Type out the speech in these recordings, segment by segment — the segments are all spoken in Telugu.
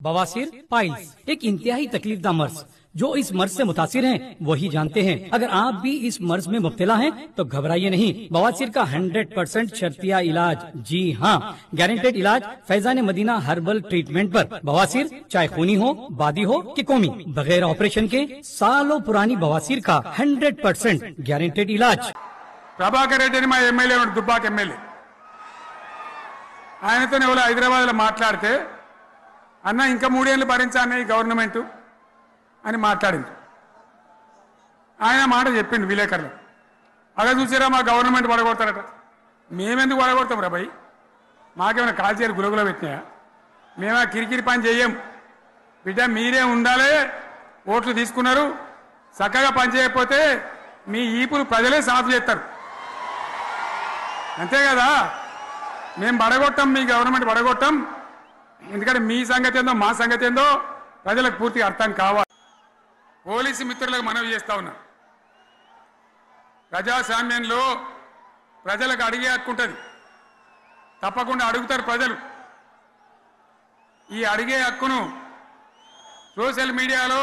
बवासीर पाइल्स एक इंतहाई तकलीफदा मर्ज जो इस मर्ज से मुतासिर हैं वही जानते हैं। अगर आप भी इस मर्ज में मुब्तला हैं तो घबराइए नहीं। बवासीर का 100% शर्तिया इलाज, जी हाँ, गारंटेड इलाज फैजान मदीना हर्बल ट्रीटमेंट पर। बवासीर चाहे खूनी हो, बादी हो कि कौमी, बगैर ऑपरेशन के सालों पुरानी बवासीर का 100% गारंटेड इलाज। ప్రభాకర్ రెడ్డిని మా ఎమ్మెల్యే దుబ్బాక ఎమ్మెల్యే ఆయనతోనే ఎవరో హైదరాబాద్లో మాట్లాడితే అన్న ఇంకా 3 ఏళ్ళు భరించాలన్న ఈ గవర్నమెంట్ అని మాట్లాడింది. ఆయన మాట చెప్పిండు విలేకరులు. అలా చూసారా మా గవర్నమెంట్ పడగొడతారట. మేమెందుకు పడగొడతాం రా భయ్? మాకేమైనా కాల్చేరు గులగుల పెట్టినాయా? మేమా కిరికిరి పని చెయ్యం బిడ్డ, మీరే ఉండాలి. ఓట్లు తీసుకున్నారు, చక్కగా పని చేయకపోతే మీ ఈపులు ప్రజలే సాఫ్ చేస్తారు, అంతే కదా. మేము పడగొట్టాం, మీ గవర్నమెంట్ పడగొట్టాం. ఎందుకంటే మీ సంగతి ఏందో మా సంగతి ఏందో ప్రజలకు పూర్తిగా అర్థం కావాలి. పోలీసు మిత్రులకు మనవి చేస్తా ఉన్నా, ప్రజాస్వామ్యంలో ప్రజలకు అడిగే హక్కు ఉంటుంది, తప్పకుండా అడుగుతారు ప్రజలు. ఈ అడిగే హక్కును సోషల్ మీడియాలో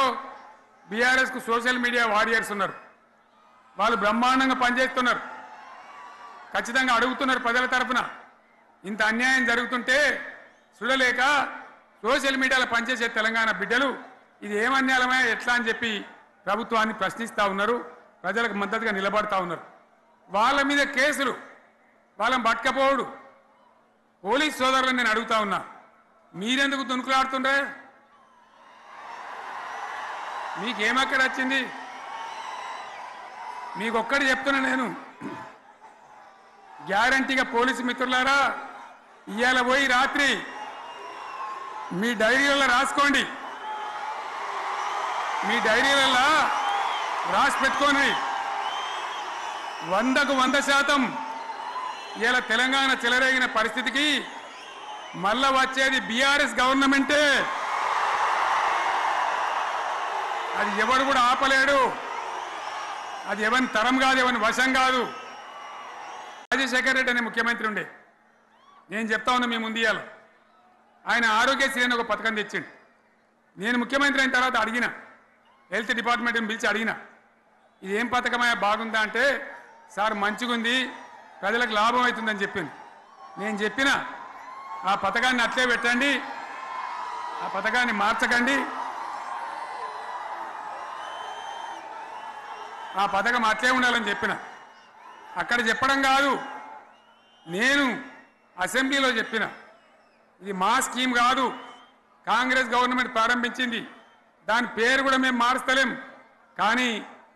బీఆర్ఎస్కు సోషల్ మీడియా వారియర్స్ ఉన్నారు, వాళ్ళు బ్రహ్మాండంగా పనిచేస్తున్నారు, ఖచ్చితంగా అడుగుతున్నారు ప్రజల తరఫున. ఇంత అన్యాయం జరుగుతుంటే చూడలేక సోషల్ మీడియాలో పనిచేసే తెలంగాణ బిడ్డలు ఇది ఏమన్యాయమే ఎట్లా అని చెప్పి ప్రభుత్వాన్ని ప్రశ్నిస్తూ ఉన్నారు, ప్రజలకు మద్దతుగా నిలబడతా ఉన్నారు. వాళ్ళ మీద కేసులు, వాళ్ళని పట్టుకపోవడు. పోలీస్ సోదరులను నేను అడుగుతా ఉన్నా, మీరెందుకు దునుకులాడుతుండ్రే? మీకేమక్కడ వచ్చింది? మీకు ఒక్కటి చెప్తున్నా నేను, గ్యారంటీగా పోలీసు మిత్రులారా, ఇవాళ పోయి రాత్రి మీ డైరీలలో రాసుకోండి, మీ డైరీలలో రాసి పెట్టుకోండి. 100కు 100% ఇవాళ తెలంగాణ చెలరేగిన పరిస్థితికి మళ్ళా వచ్చేది బీఆర్ఎస్ గవర్నమెంటే. అది ఎవడు కూడా ఆపలేడు, అది ఎవరి తరం కాదు, ఎవరి వశం కాదు. రాజశేఖర్ రెడ్డి అనే ముఖ్యమంత్రి ఉండే, నేను చెప్తా ఉన్నా మీ ముందు ఇవాళ, ఆయన ఆరోగ్యశ్రీ అని ఒక పథకం తెచ్చిండు. నేను ముఖ్యమంత్రి అయిన తర్వాత అడిగిన, హెల్త్ డిపార్ట్మెంట్ని పిలిచి అడిగిన, ఇది ఏం పథకమయ్యా బాగుందా అంటే, సార్ మంచిగుంది, ప్రజలకు లాభం అవుతుందని చెప్పింది. నేను చెప్పిన ఆ పథకాన్ని అట్లే పెట్టండి, ఆ పథకాన్ని మార్చకండి, ఆ పథకం అట్లే ఉండాలని చెప్పిన. అక్కడ చెప్పడం కాదు, నేను అసెంబ్లీలో చెప్పిన, ఇది మా స్కీమ్ కాదు, కాంగ్రెస్ గవర్నమెంట్ ప్రారంభించింది, దాని పేరు కూడా మేము మారుస్తలేం, కానీ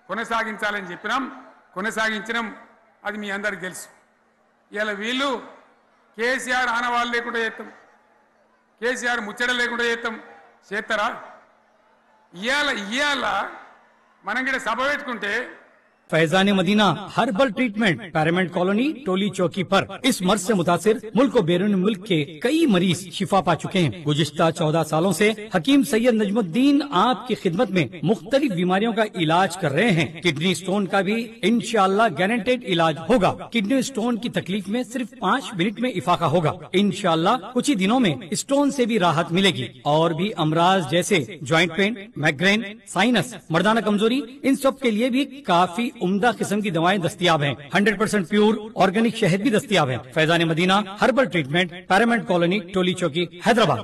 కొనసాగించాలని చెప్పినాం, కొనసాగించినాం. అది మీ అందరికి తెలుసు. ఇలా వీళ్ళు కేసీఆర్ ఆనవాళ్ళు లేకుండా చేస్తాం, కేసీఆర్ ముచ్చట లేకుండా చేస్తారా? ఇవాళ మనం కూడా సభ పెట్టుకుంటే फैजान मदीना हर्बल ट्रीटमेंट पैरामेंट कॉलोनी टोली चौकी पर इस मर्ज से मुतासिर मुल्क और बैरून मुल्क के कई मरीज शिफा पा चुके हैं। गुज़िश्ता 14 सालों से हकीम सैयद नजमुद्दीन आपकी खिदमत में मुख्तलिफ बीमारियों का इलाज कर रहे हैं। किडनी स्टोन का भी इंशाअल्लाह गारंटेड इलाज होगा। किडनी स्टोन की तकलीफ में सिर्फ 5 मिनट में इफाका होगा। इंशाअल्लाह कुछ ही दिनों में स्टोन से भी राहत मिलेगी। और भी अमराज जैसे ज्वाइंट पेन, माइग्रेन, साइनस, मर्दाना कमजोरी, इन सब के लिए भी काफी उम्दा किस्म की दवाएं दस्तियाब हैं। 100% प्योर ऑर्गेनिक शहद भी दस्तियाब है। फैजान मदीना हर्बल ट्रीटमेंट पैरामेंट कॉलोनी टोली चौकी हैदराबाद।